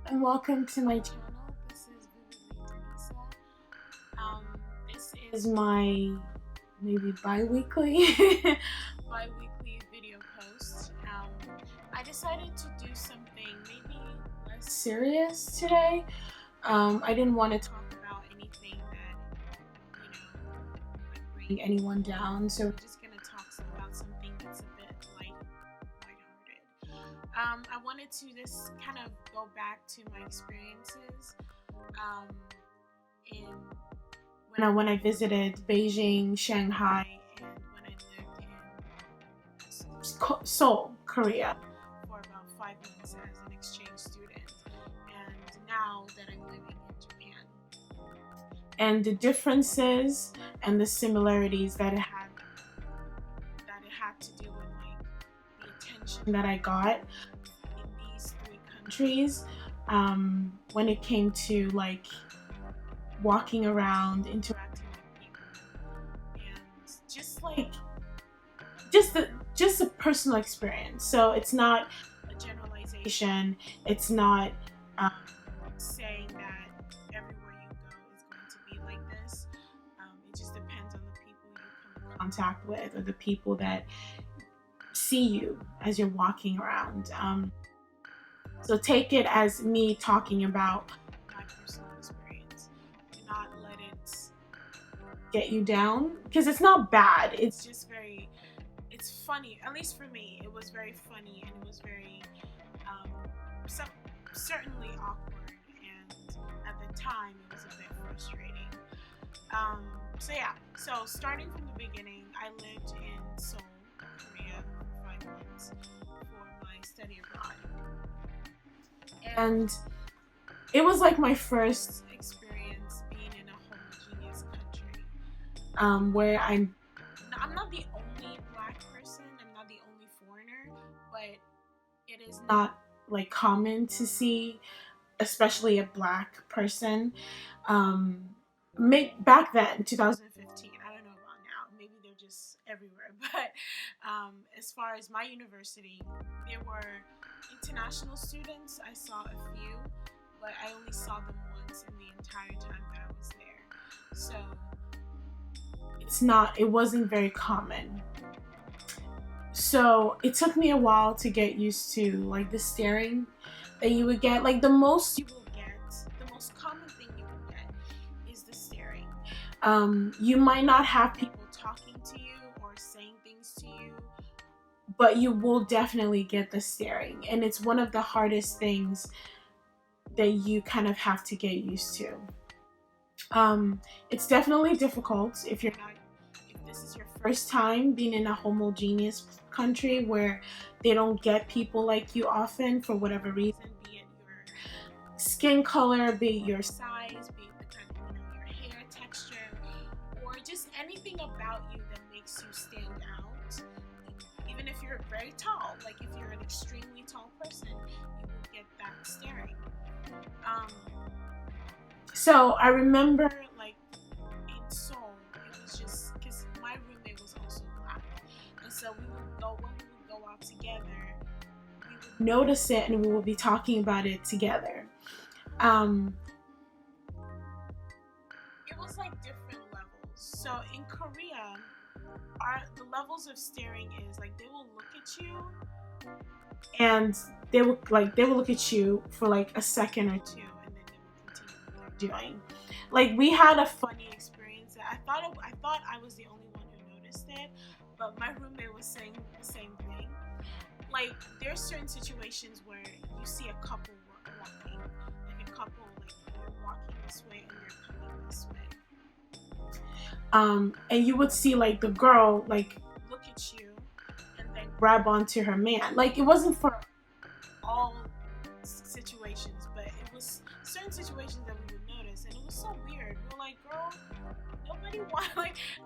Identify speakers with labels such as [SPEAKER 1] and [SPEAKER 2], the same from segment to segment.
[SPEAKER 1] and welcome to my channel. This is Vividly Denisa. This is my maybe bi-weekly bi-weekly video post. I decided to do something maybe less serious today. I didn't want to talk about anything that would bring anyone down, so we're just gonna talk about something that's a bit lighthearted. I wanted to just kind of go back to my experiences in when I visited Beijing, Shanghai, and when I lived in Seoul, Korea, for about 5 months as an exchange student, and now that I'm living in Japan, and the differences and the similarities that it had to do with the attention that I got in these three countries when it came to walking around, interacting with people, and just a personal experience. So it's not a generalization. It's not saying that everywhere you go is going to be like this. It just depends on the people you come in contact with, or the people that see you as you're walking around. So take it as me talking about my personal experience. Do not let it get you down, because it's not bad. It's just it's funny. At least for me, it was very funny, and it was very certainly awkward, and at the time it was a bit frustrating. So starting from the beginning, I lived in Seoul, Korea for 5 months for my study abroad. And it was like my first experience being in a homogeneous country, where I'm not the only black person, I'm not the only foreigner, but it is not common to see, especially a black person. Back then, 2015, I don't know about now, maybe they're just everywhere, but as far as my university, there were international students. I saw a few, but I only saw them once in the entire time that I was there. So it wasn't very common. So it took me a while to get used to the staring that you would get. The most common thing you will get is the staring. You might not have people talking to you or saying things to you, but you will definitely get the staring, and it's one of the hardest things that you kind of have to get used to. It's definitely difficult if this is your first time being in a homogeneous country where they don't get people like you often for whatever reason, be it your skin color, be it your size, be it the kind of your hair texture, or just anything about you that makes you stand out. Even if you're very tall, if you're an extremely tall person, you will get that staring. So I remember in Seoul, it was just because my roommate was also black, and so when we would go out together, we would notice it and we would be talking about it together. It was different levels. So in Korea, the levels of staring is they will look at you, and they will look at you for a second or two, and then they will continue what they're doing. We had a funny experience. I thought I was the only one who noticed it, but my roommate was saying the same thing. There's certain situations where you see a couple walking, a couple you're walking this way and you're coming this way, and you would see the girl look at you and then grab onto her man. It wasn't for all situations, but it was certain situations that we would notice, and it was so weird. We're like, girl, nobody wants,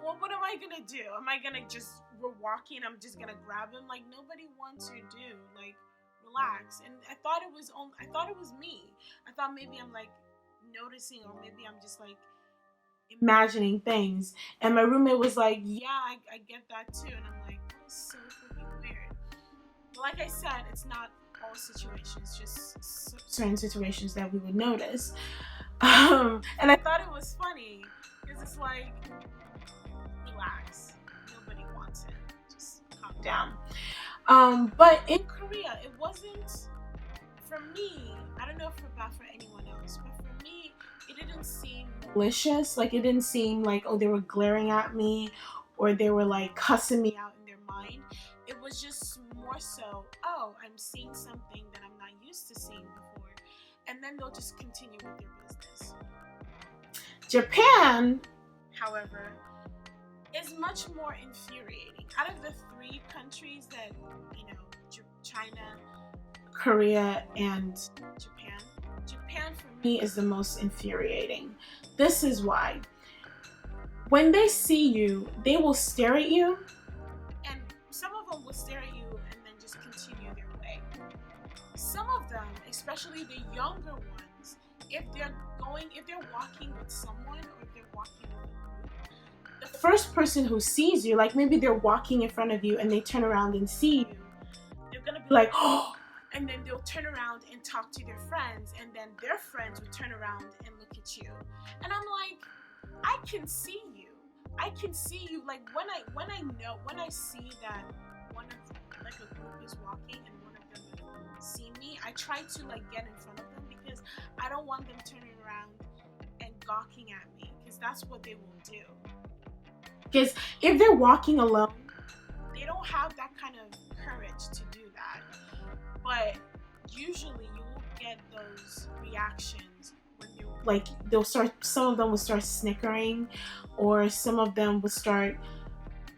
[SPEAKER 1] well, what am I gonna do? Am I gonna we're walking, I'm just gonna grab him? Nobody wants to do, relax. And I thought it was me. I thought maybe I'm noticing, or maybe I'm just imagining things. And my roommate was like, yeah, I get that too. And I'm like, that is so freaking weird. But like I said, it's not all situations, just certain situations that we would notice. And I thought it was funny because it's like, relax, nobody wants it, just calm down. But in Korea, it wasn't, for me, I don't know if it's bad for anyone else, but for me, it didn't seem malicious. Like, it didn't seem like, oh, they were glaring at me or they were like cussing me out in their mind. It was just more so, oh, I'm seeing something that I'm not used to seeing before. And then they'll just continue with their business. Japan, however, is much more infuriating. Out of the 3 countries that, China, Korea, and Japan for me is the most infuriating. This is why. When they see you, they will stare at you, and some of them will stare at you and then just continue their way. Some of them, especially the younger ones, if they're walking with someone or if they're walking with a group, the first person who sees you, like maybe they're walking in front of you and they turn around and see you, they're gonna be like, oh, and then they'll turn around and talk to their friends, and then their friends will turn around and look at you. And I'm like, I can see you. I can see you. Like, when I see that one of, like, a group is walking and one of them will see me, I try to, like, get in front of them because I don't want them turning around and gawking at me, because that's what they will do. Because if they're walking alone, they don't have that kind of courage to do that. But usually you will get those reactions when you, like, some of them will start snickering, or some of them will start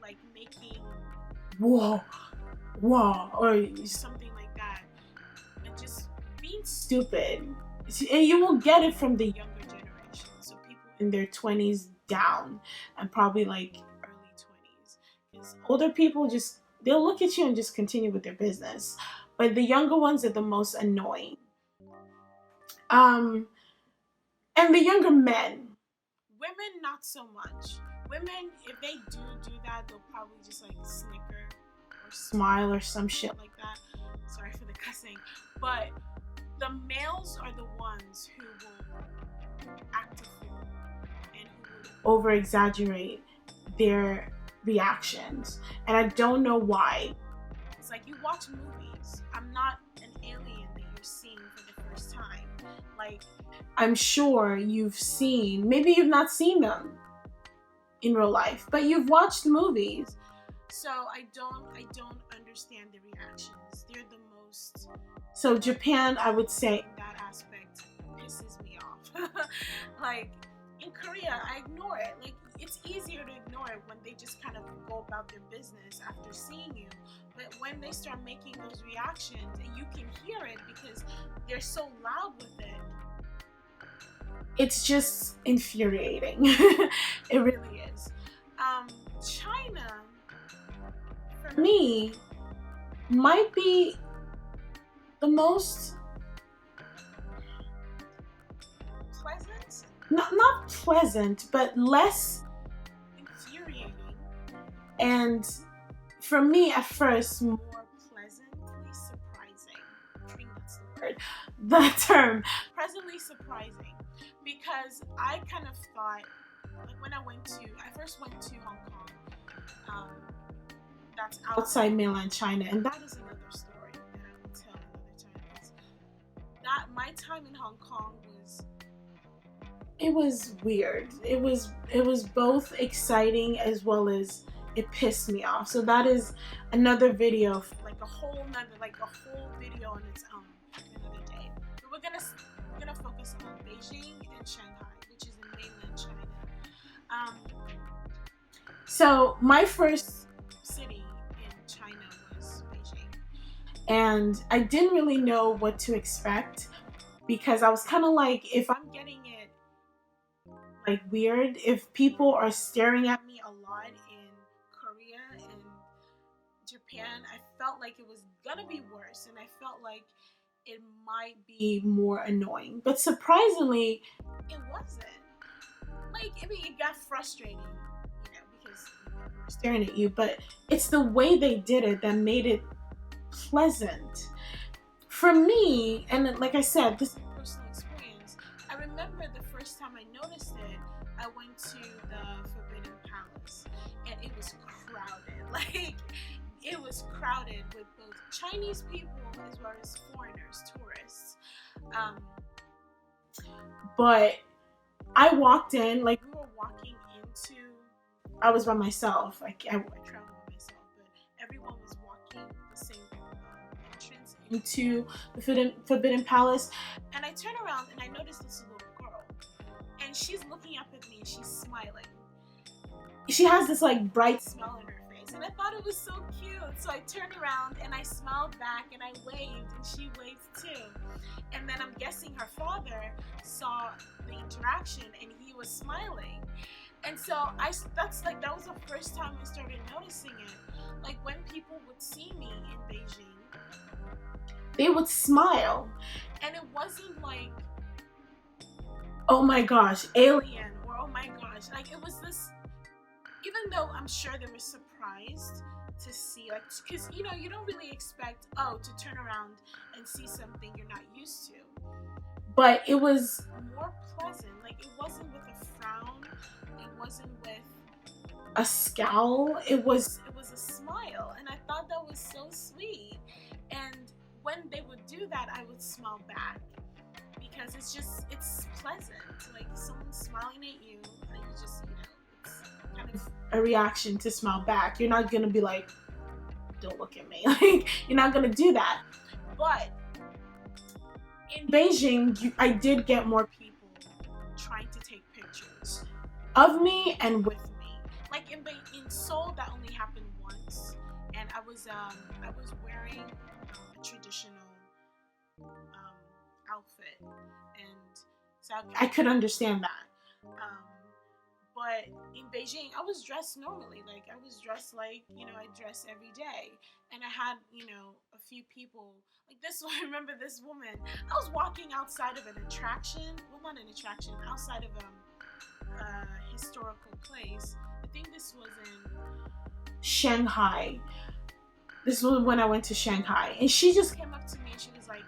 [SPEAKER 1] like making whoa, or something like that, and just being stupid. And you will get it from the younger generation, so people in their 20s down, and probably like early 20s, because older people they'll look at you and just continue with their business. But the younger ones are the most annoying. And the younger men. Women, not so much. Women, if they do that, they'll probably just like snicker or smile or some shit like that. Sorry for the cussing. But the males are the ones who will act a fool and who will over-exaggerate their reactions. And I don't know why. It's like, you watch movies. I'm not an alien that you're seeing for the first time. Like, I'm sure you've seen, maybe you've not seen them in real life, but you've watched movies. So I don't understand the reactions. They're the most. So Japan, I would say, in that aspect, pisses me off. Like, in Korea, I ignore it. Like, it's easier to ignore it when they just kind of go about their business after seeing you. But when they start making those reactions, and you can hear it because they're so loud with it, it's just infuriating. It really is. China, for me, might be the most pleasant? Not pleasant, but less infuriating. And for me, at first, more pleasantly surprising. I think that's the word. The term. Pleasantly surprising. Because I kind of thought, like, when I first went to Hong Kong, that's outside mainland China, and that is another story that I will tell another time. That my time in Hong Kong was weird. It was both exciting as well as it pissed me off. So that is another video, like a whole video on its own, another day. But we're gonna focus on Beijing and Shanghai, which is in mainland China. So my first city in China was Beijing, and I didn't really know what to expect, because I was kind of like, if I'm getting it like weird, if people are staring at me a lot in Korea and Japan, I felt like it was gonna be worse, and I felt like it might be more annoying. But surprisingly, it wasn't. Like, I mean, it got frustrating, because people were staring at you, but it's the way they did it that made it pleasant. for me, and like I said, this is a personal experience. I remember the first time I noticed it, I went to the Forbidden Palace, and it was crowded. Like, it was crowded with both Chinese people as well as foreigners, tourists. But I walked in, like we were walking into, I was by myself. I traveled by myself, but everyone was walking the same entrance into the Forbidden Palace. And I turned around and I noticed this little girl, and she's looking up at me and she's smiling. She has this like bright smile on her face, and I thought it was so cute. So I turned around and I smiled back and I waved, and she waved too. And then I'm guessing her father saw the interaction and he was smiling. And so that was the first time I started noticing it. Like, when people would see me in Beijing, they would smile, and it wasn't like, oh my gosh, alien, or oh my gosh, like it was this. Even though I'm sure they were surprised to see, like, because you don't really expect to turn around and see something you're not used to. But it was more pleasant. Like, it wasn't with a frown. It wasn't with a scowl. It was a smile, and I thought that was so sweet. And when they would do that, I would smile back, because it's pleasant. Like, someone's smiling at you, and you just it's kind of a reaction to smile back. You're not gonna be like, don't look at me. Like, you're not gonna do that. But in Beijing, I did get more people trying to take pictures of me and with me. Like in Seoul, that only happened once, and I was wearing a traditional outfit, and so I could understand that. But in Beijing, I was dressed normally. Like, I was dressed like, I dress every day. And I had, a few people, like this one. I remember this woman. I was walking outside of an attraction. Well, not an attraction, outside of a historical place. I think this was in Shanghai. This was when I went to Shanghai. And she just came up to me and she was like,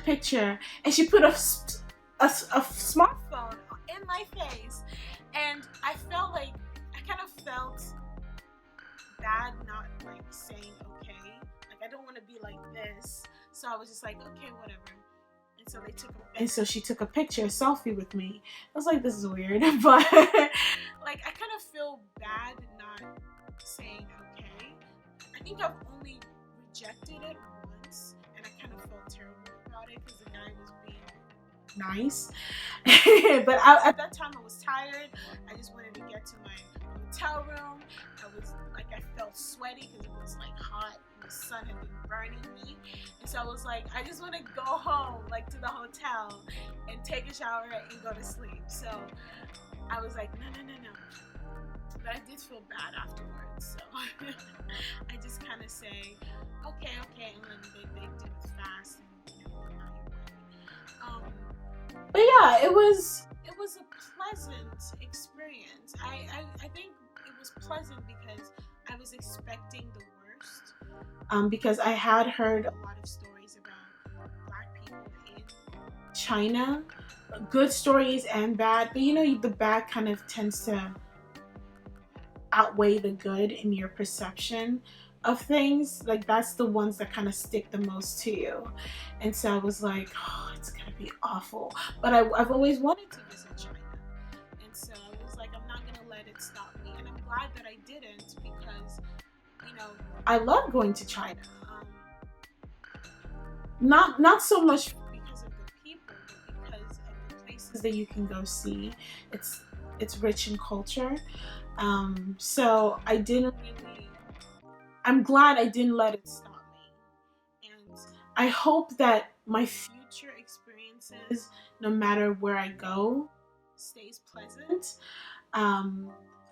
[SPEAKER 1] picture. And she put a smartphone in my face. And I kind of felt bad not like saying okay. Like, I don't want to be like this. So I was just like, okay, whatever. And so she took a picture, a selfie with me. I was like, this is weird. But like, I kind of feel bad not saying okay. I think I've only rejected it once, and I kind of felt terrible about it because the guy was being nice. But at that time I was tired. I just wanted to get to my hotel room. I felt sweaty because it was like hot. The sun had been burning me, and so I was like, I just want to go home, like to the hotel, and take a shower and go to sleep. So I was like, no. But I did feel bad afterwards, so I just kind of say, okay, and then they do it fast, and on your way. But yeah, it was a pleasant experience. I think it was pleasant because I was expecting the worst. Because I had heard a lot of stories about Black people in China, good stories and bad. But the bad kind of tends to outweigh the good in your perception of things. Like, that's the ones that kind of stick the most to you. And so I was like, oh, it's gonna be awful. But I've always wanted to visit China, and so I was like, I'm not gonna let it stop me. And I'm glad that I didn't, because I love going to China. Not so much because of the people, but because of the places that you can go see. It's rich in culture. So I'm glad I didn't let it stop me. And I hope that my future experiences, no matter where I go, stays pleasant.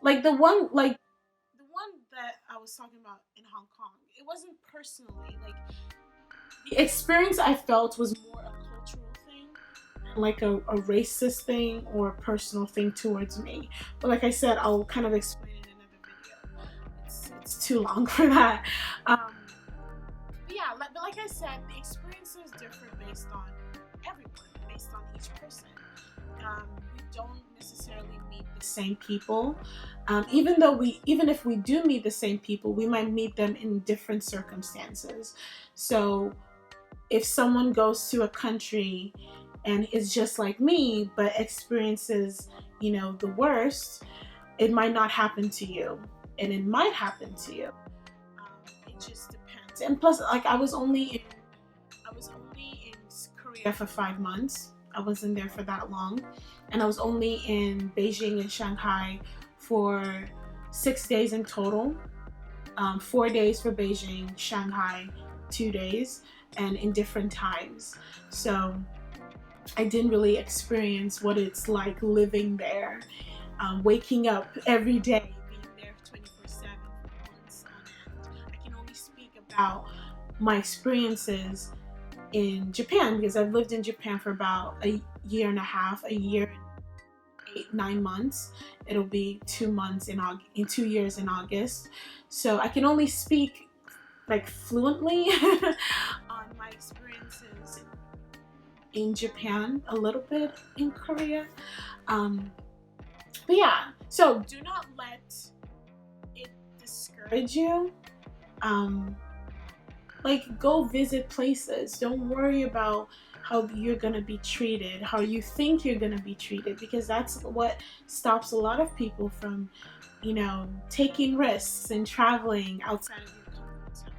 [SPEAKER 1] Like the one that I was talking about in Hong Kong, it wasn't personally, like, the experience I felt was more a cultural thing, like a racist thing or a personal thing towards me. But like I said, I'll kind of explain it in another video. It's too long for that. But yeah, but like I said, the experiences based on everyone, based on each person. We don't necessarily meet the same people. Even if we do meet the same people, we might meet them in different circumstances. So if someone goes to a country and is just like me, but experiences, the worst, it might not happen to you, and it might happen to you. It just depends. And plus, like, I was only in Korea for 5 months. I wasn't there for that long, and I was only in Beijing and Shanghai for 6 days in total. 4 days for Beijing, Shanghai 2 days, and in different times. So I didn't really experience what it's like living there, waking up every day, being there 24/7 for months on end. I can only speak about my experiences in Japan, because I've lived in Japan for about a year and a half, a year and 8-9 months. It'll be 2 months in 2 years in August. So I can only speak like fluently on my experiences in Japan, a little bit in Korea. But yeah, so do not let it discourage you. Like, go visit places. Don't worry about how you're gonna be treated, how you think you're gonna be treated, because that's what stops a lot of people from, taking risks and traveling outside of your comfort zone.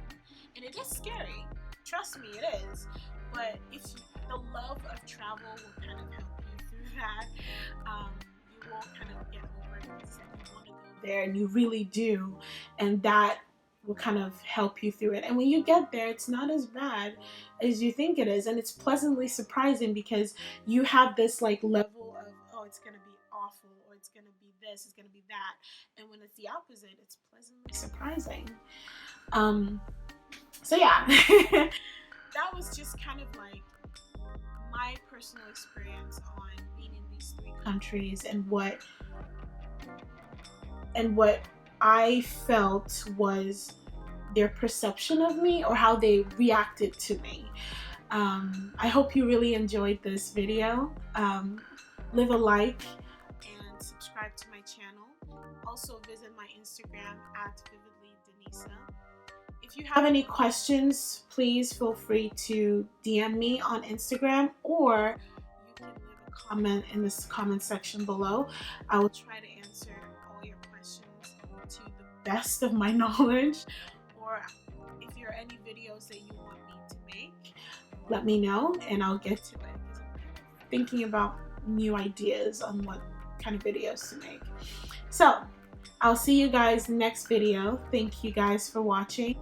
[SPEAKER 1] And it is scary. Trust me, it is. But if the love of travel will kind of help you through that, you will kind of get over it, because you want to go there and you really do, and that will kind of help you through it. And when you get there, it's not as bad as you think it is, and it's pleasantly surprising, because you have this like level of, oh, it's gonna be awful, or it's gonna be this, it's gonna be that, and when it's the opposite, it's pleasantly surprising. So yeah, that was just kind of like my personal experience on being in these 3 countries, and what I felt was their perception of me, or how they reacted to me. I hope you really enjoyed this video. Leave a like and subscribe to my channel. Also visit my Instagram at vividlydenisa. If you have any questions, please feel free to DM me on Instagram, or you can leave a comment in this comment section below. I will try to answer all your questions to the best of my knowledge. Or if there are any videos that you want me to make, let me know and I'll get to it, because I'm thinking about new ideas on what kind of videos to make. So I'll see you guys next video. Thank you guys for watching,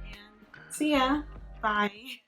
[SPEAKER 1] and see ya. Bye.